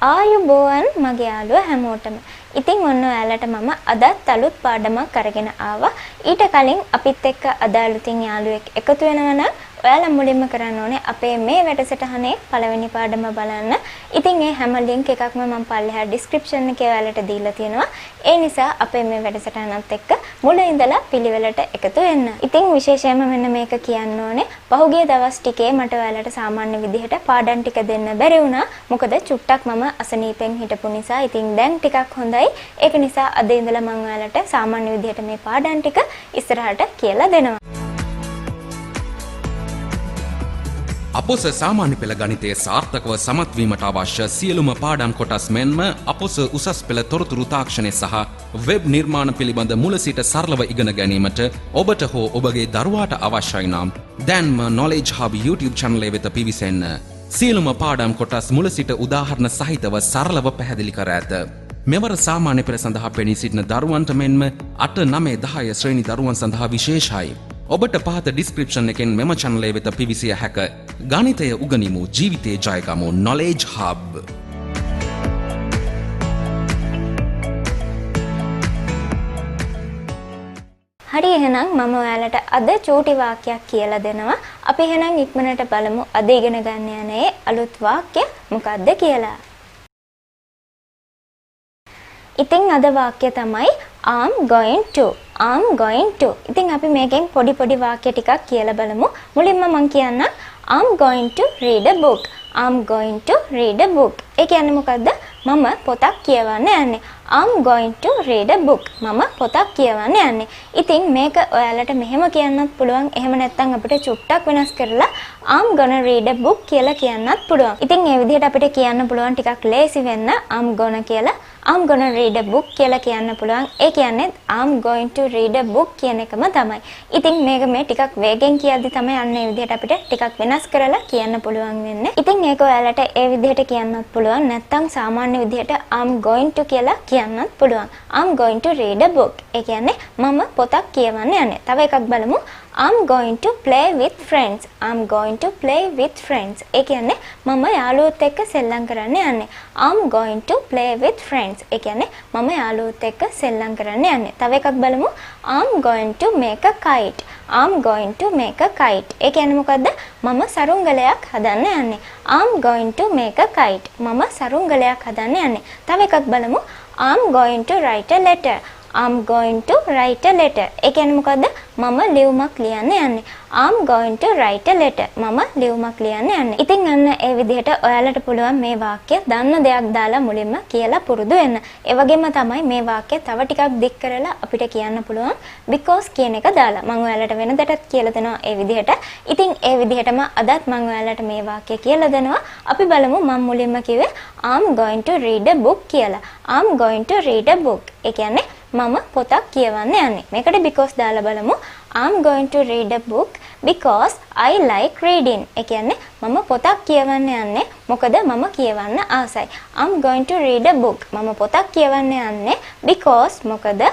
ආයුබෝවන් මගේ යාළුවෝ හැමෝටම. ඉතින් ඔන්න ඔයාලට මම අදත් අලුත් පාඩමක් අරගෙන ආවා. ඊට කලින් අපිත් එක්ක අද අලුතින් යාළුවෙක් එකතු වෙනවා නම් ඔයාලා මුලින්ම කරන්න ඕනේ අපේ මේ වැඩසටහනේ පළවෙනි පාඩම බලන්න. ඉතින් ඒ හැම ලින්ක් එකක්ම මම පල්ලෙහා description එකේ ඔයාලට දීලා තියෙනවා. ඒ නිසා අපේ මේ වැඩසටහනත් එක්ක මුල ඉඳලා පිළිවෙලට එකතු වෙන්න. ඉතින් විශේෂයෙන්ම මෙන්න මේක කියන්න ඕනේ. පහුගිය දවස් ටිකේ මට ඔයාලට සාමාන්‍ය විදිහට පාඩම් ටික දෙන්න බැරි වුණා. මොකද චුට්ටක් මම අසනීපෙන් හිටපු නිසා. ඉතින් දැන් ටිකක් හොඳයි. ඒක නිසා අද ඉඳලා මම ඔයාලට සාමාන්‍ය විදිහට මේ පාඩම් ටික ඉස්සරහට කියලා දෙනවා. අපොස සාමාන්‍ය පෙළ ගණිතයේ සාර්ථකව සමත් වීමට අවශ්‍ය සියලුම පාඩම් කොටස් මෙන්ම අපොස උසස් පෙළ තොරතුරු තාක්ෂණය සහ වෙබ් නිර්මාණ පිළිබඳ මුල සිට සරලව ඉගෙන ගැනීමට ඔබට හෝ ඔබගේ දරුවාට අවශ්‍යයි නම් දැන්ම Knowledge Hub YouTube channel එක වෙත පිවිසෙන්න. සියලුම පාඩම් කොටස් මුල සිට උදාහරණ සහිතව සරලව පැහැදිලි කර ඇත. මෙවර සාමාන්‍ය පෙළ සඳහා පෙනී සිටින දරුවන්ට මෙන්ම 8, 9, 10 ශ්‍රේණි දරුවන් සඳහා විශේෂයි. ඔබට පහත ඩිස්ක්‍රිප්ෂන් එකෙන් මෙම channel එක වෙත පිවිසිය හැක. ගණිතය උගනිමු, ජීවිතේ ජයගමු. Knowledge Hub. හරි, එහෙනම් මම ඔයාලට අද චූටි වාක්‍යයක් කියලා දෙනවා. අපි එහෙනම් ඉක්මනට බලමු අද ඉගෙන ගන්න යන්නේ අලුත් වාක්‍ය මොකක්ද කියලා. ඉතින් අද වාක්‍ය තමයි I'm going to. ඉතින් අපි මේකෙන් පොඩි වාක්‍ය ටිකක් කියලා බලමු. මුලින්ම මම කියන්නම් I'm going to read a book. ඒ කියන්නේ මොකද්ද? මම පොතක් කියවන්න යන්නේ. I'm going to read a book. මම පොතක් කියවන්න යන්නේ. ඉතින් මේක ඔයාලට මෙහෙම කියන්නත් පුළුවන්. එහෙම නැත්නම් අපිට චුට්ටක් වෙනස් කරලා I'm gonna read a book කියලා කියන්නත් පුළුවන්. ඉතින් මේ විදිහට අපිට කියන්න පුළුවන් ටිකක් ලේසි වෙන්න I'm gonna කියලා I'm gonna read a book කියලා කියන්න පුළුවන්. ඒ කියන්නේ I'm going to read a book කියන එකම තමයි. ඉතින් මේක මේ ටිකක් වේගෙන් කියද්දි තමයි අන්න ඒ විදිහට අපිට ටිකක් වෙනස් කරලා කියන්න පුළුවන් වෙන්නේ. ඉතින් මේක ඔයාලට ඒ විදිහට කියන්නත් පුළුවන්. නැත්නම් සාමාන්‍ය විදිහට I'm going to කියලා කියන්නත් පුළුවන්. I'm going to read a book. ඒ කියන්නේ මම පොතක් කියවන්න යන්නේ. තව එකක් බලමු. I'm going to play with friends. ඒ කියන්නේ මම යාළුවොත් එක්ක සෙල්ලම් කරන්න යන්නේ. I'm going to play with friends. ඒ කියන්නේ මම යාළුවොත් එක්ක සෙල්ලම් කරන්න යන්නේ. තව එකක් බලමු. I'm going to make a kite. ඒ කියන්නේ මොකද්ද? මම සරුංගලයක් හදන්න යන්නේ. I'm going to make a kite. මම සරුංගලයක් හදන්න යන්නේ. තව එකක් බලමු. I'm going to write a letter. ඒ කියන්නේ මොකද්ද? මම ලියුමක් ලියන්න යන්නේ. I'm going to write a letter. මම ලියුමක් ලියන්න යන්නේ. ඉතින් අන්න ඒ විදිහට ඔයාලට පුළුවන් මේ වාක්‍ය දන්න දෙයක් දාලා මුලින්ම කියලා පුරුදු වෙන්න. ඒ වගේම තමයි මේ වාක්‍ය තව ටිකක් දික් කරලා අපිට කියන්න පුළුවන් because කියන එක දාලා. මම ඔයාලට වෙනදටත් කියලා දෙනවා ඒ විදිහට. ඉතින් ඒ විදිහටම අදත් මම ඔයාලට මේ වාක්‍ය කියලා දෙනවා. අපි බලමු මම මුලින්ම කිව්වේ I'm going to read a book කියලා. I'm going to read a book. ඒ කියන්නේ මම පොතක් කියවන්න යන්නේ. මේකට because දාලා බලමු. I'm going to read a book because I like reading. ඒ කියන්නේ මම පොතක් කියවන්න යන්නේ මොකද මම කියවන්න ආසයි. I'm going to read a book. මම පොතක් කියවන්න යන්නේ because මොකද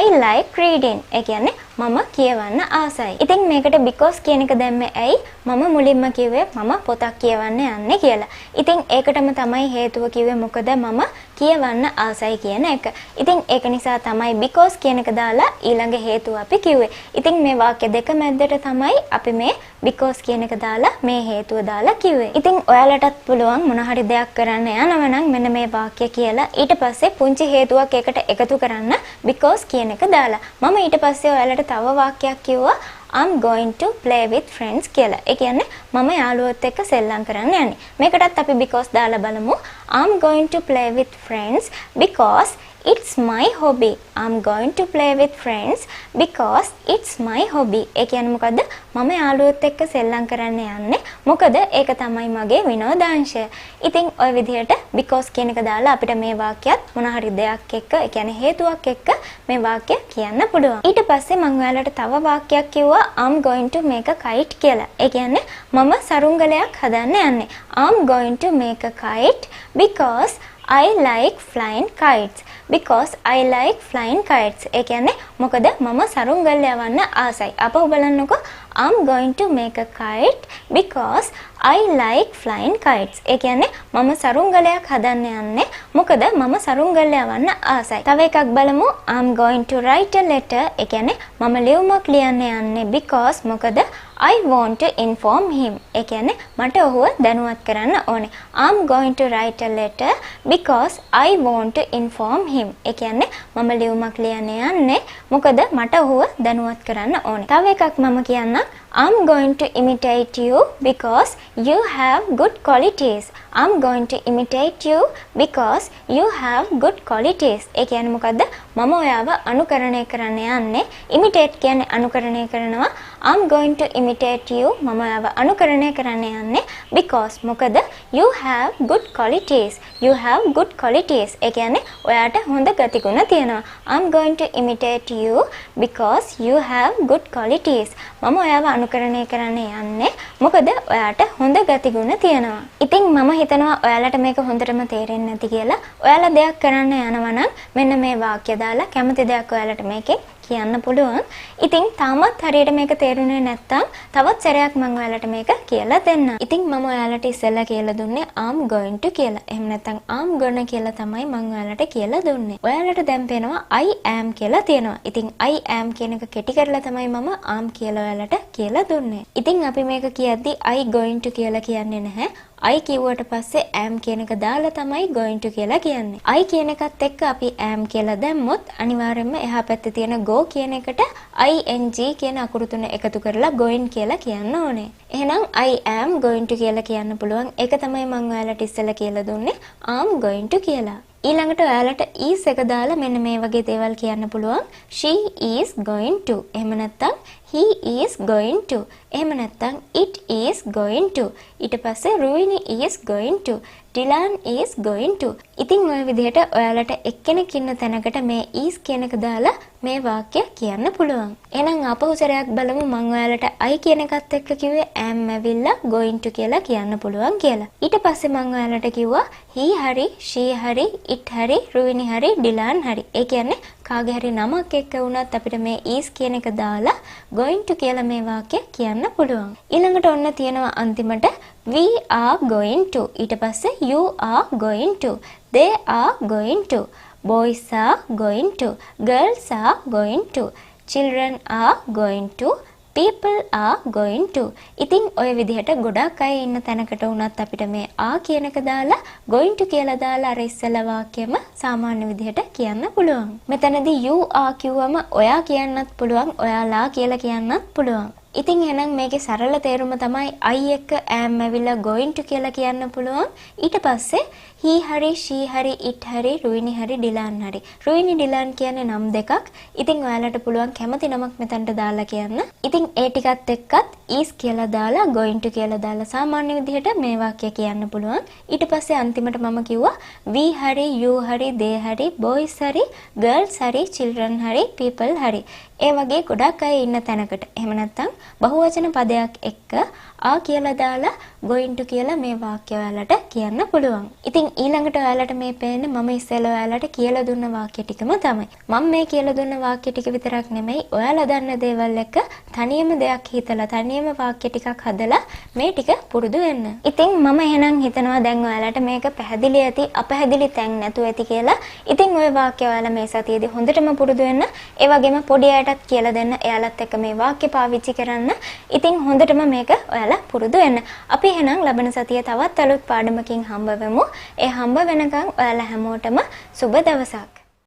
I like reading. ඒ කියන්නේ මම කියවන්න ආසයි. ඉතින් මේකට because කියන එක දැම්මේ ඇයි? මම මුලින්ම කිව්වේ මම පොතක් කියවන්න යන්නේ කියලා. ඉතින් ඒකටම තමයි හේතුව කිව්වේ මොකද මම කියවන්න ආසයි කියන එක. ඉතින් ඒක නිසා තමයි because කියන එක දාලා ඊළඟ හේතුව අපි කිව්වේ. ඉතින් මේ වාක්‍ය දෙක මැද්දට තමයි අපි මේ because කියන එක දාලා මේ හේතුව දාලා කිව්වේ. ඉතින් ඔයාලටත් පුළුවන් මොන හරි දෙයක් කරන්න යනවා නම් මෙන්න මේ වාක්‍ය කියලා ඊට පස්සේ පුංචි හේතුවක් එකට එකතු කරන්න because කියන එක දාලා. මම ඊට පස්සේ ඔයාලට තව වාක්‍යයක් කිව්වා I'm going to play with friends කියලා. ඒ කියන්නේ මම යාළුවොත් එක්ක සෙල්ලම් කරන්න යන්නේ. මේකටත් අපි because දාලා බලමු. I'm going to play with friends because it's my hobby. I'm going to play with friends because it's my hobby. ඒ කියන්නේ මොකද්ද? මම යාළුවොත් එක්ක සෙල්ලම් කරන්න යන්නේ. මොකද ඒක තමයි මගේ විනෝදාංශය. ඉතින් ওই විදිහට because කියන එක දාලා අපිට මේ වාක්‍යයත් මොන හරි දෙයක් එක්ක, ඒ කියන්නේ හේතුවක් එක්ක මේ වාක්‍ය කියන්න පුළුවන්. ඊට පස්සේ මම ඔයාලට තව වාක්‍යයක් කිව්වා I'm going to make a kite කියලා. ඒ කියන්නේ මම සරුංගලයක් හදන්න යන්නේ. I'm going to make a kite because I like flying kites because I like flying kites. ඒ කියන්නේ මොකද මම සරුංගල් යවන්න ආසයි. අපහු බලන්නකො I'm going to make a kite because I like flying kites. ඒ කියන්නේ මම සරුංගලයක් හදන්න යන්නේ මොකද මම සරුංගල් යවන්න ආසයි. තව එකක් බලමු. I'm going to write a letter. ඒ කියන්නේ මම ලියුමක් ලියන්න යන්නේ because මොකද I want to inform him. ඒ කියන්නේ මට ඔහුව දැනුවත් කරන්න ඕනේ. I'm going to write a letter because I want to inform him. ඒ කියන්නේ මම ලියුමක් ලියන්න යන්නේ මොකද මට ඔහුව දැනුවත් කරන්න ඕනේ. තව එකක් මම කියන්නම්. I'm going to imitate you because you have good qualities. I'm going to imitate you because you have good qualities. ඒ කියන්නේ මොකද්ද? මම ඔයාව අනුකරණය කරන්න යන්නේ. imitate කියන්නේ අනුකරණය කරනවා. I'm going to imitate you. මම ඔයාව අනුකරණය කරන්න යන්නේ because මොකද you have good qualities. You have good qualities. ඒ කියන්නේ ඔයාට හොඳ ගතිගුණ තියෙනවා. I'm going to imitate you because you have good qualities. මම ඔයාව අනුකරණය කරන්න යන්නේ මොකද ඔයාට හොඳ ගතිගුණ තියෙනවා. ඉතින් මම හිතනවා ඔයාලට මේක හොඳටම තේරෙන්නේ නැති කියලා. ඔයාලා දෙයක් කරන්න යනවා නම් මෙන්න මේ වාක්‍ය දාලා කැමති දෙයක් ඔයාලට මේකේ කියන්න පුළුවන්. ඉතින් තාමත් හරියට මේක තේරුනේ නැත්නම් තවත් සැරයක් මම ඔයාලට මේක කියලා දෙන්නම්. ඉතින් මම ඔයාලට ඉස්සෙල්ලා කියලා දුන්නේ I'm going to කියලා. එහෙම නැත්නම් I'm gonna කියලා තමයි මම ඔයාලට කියලා දුන්නේ. ඔයාලට දැන් පේනවා I am කියලා තියෙනවා. ඉතින් I am කියන එක කෙටි කරලා තමයි මම am කියලා ඔයාලට කියලා දුන්නේ. ඉතින් අපි මේක කියද්දි I going to කියලා කියන්නේ නැහැ. I කිව්වට පස්සේ am කියන එක දාලා තමයි going to කියලා කියන්නේ. I කියන එකත් එක්ක අපි am කියලා දැම්මොත් අනිවාර්යයෙන්ම එහා පැත්තේ තියෙන go කියන එකට ing කියන අකුරු තුන එකතු කරලා going කියලා කියන්න ඕනේ. එහෙනම් I am going to කියලා කියන්න පුළුවන්. ඒක තමයි මම ඔයාලට ඉස්සෙල්ලා කියලා දුන්නේ I'm going to කියලා. ඊළඟට ඔයාලට is එක දාලා මෙන්න මේ වගේ දේවල් කියන්න පුළුවන්. She is going to. එහෙම නැත්නම් he is going to. එහෙම නැත්නම් it is going to. ඊට පස්සේ Ruvini is going to. Dylan is going to. ඉතින් ඔය විදිහට ඔයාලට එක්කෙනෙක් ඉන්න තැනකට මේ is කියන එක දාලා මේ වාක්‍ය කියන්න පුළුවන්. එහෙනම් ආපහු සැරයක් බලමු මම ඔයාලට I කියන එකත් එක්ක කිව්වේ am ඇවිල්ලා going to කියලා කියන්න පුළුවන් කියලා. ඊට පස්සේ මම ඔයාලට කිව්වා he හරි she හරි it හරි Ruvini හරි Dylan හරි. ඒ කියන්නේ කාගේ හරි නමක් එක්ක වුණත් අපිට මේ is කියන එක දාලා going to කියලා මේ වාක්‍ය කියන්න පුළුවන්. ඊළඟට ඔන්න තියෙනවා අන්තිමට we are going to. ඊට පස්සේ you are going to. They are going to. Boys are going to. Girls are going to. Children are going to. People are going to. ඉතින් ඔය විදිහට ගොඩක් අය ඉන්න තැනකට වුණත් අපිට මේ ආ කියන එක දාලා going to කියලා දාලා අර ඉස්සෙල්ලා වාක්‍යෙම සාමාන්‍ය විදිහට කියන්න පුළුවන්. මෙතනදී you are කිව්වම ඔයා කියන්නත් පුළුවන්, ඔයාලා කියලා කියන්නත් පුළුවන්. ඉතින් එහෙනම් මේකේ සරල තේරුම තමයි I එක්ක am ඇවිල්ලා going to කියලා කියන්න පුළුවන්. ඊට පස්සේ he හරි she හරි it හරි Ruvini හරි Dylan හරි. Ruvini Dylan කියන්නේ නම් දෙකක්. ඉතින් ඔයාලට පුළුවන් කැමති නමක් මෙතනට දාලා කියන්න. ඉතින් ඒ ටිකත් එක්කත් is කියලා දාලා going to කියලා දාලා සාමාන්‍ය විදිහට මේ වාක්‍ය කියන්න පුළුවන්. ඊට පස්සේ අන්තිමට මම කිව්වා we හරි you හරි they හරි boys හරි girls හරි children හරි people හරි. ඒ වගේ ගොඩක් අය ඉන්න තැනකට. එහෙම නැත්නම් බහුවචන පදයක් එක්ක ආ කියලා දාලා going to කියලා මේ වාක්‍ය ඔයාලට කියන්න පුළුවන්. ඉතින් ඊළඟට ඔයාලට මේ පේන්නේ මම ඉස්සෙල්ලා ඔයාලට කියලා දුන්න වාක්‍ය ටිකම තමයි. මම මේ කියලා දුන්න වාක්‍ය ටික විතරක් නෙමෙයි ඔයාලා දන්න දේවල් එක්ක තනියම දෙයක් හිතලා තනියම වාක්‍ය ටිකක් හදලා මේ ටික පුරුදු වෙන්න. ඉතින් මම එහෙනම් හිතනවා දැන් ඔයාලට මේක පැහැදිලි ඇති අපැහැදිලි තැන් නැතුව ඇති කියලා. ඉතින් ওই වාක්‍ය ඔයාලා මේ සතියේදී හොඳටම පුරුදු වෙන්න. ඒ වගේම පොඩි අයටත් කියලා දෙන්න. එයාලත් එක්ක මේ වාක්‍ය පාවිච්චි කරන්න. ඉතින් හොඳටම මේක ඔයාලා පුරුදු වෙන්න. අපි එහෙනම් ලබන සතියේ තවත් අලුත් පාඩමකින් හම්බ වෙමු. ඒ හම්බ වෙනකන් ඔයාලා හැමෝටම සුබ දවසක්.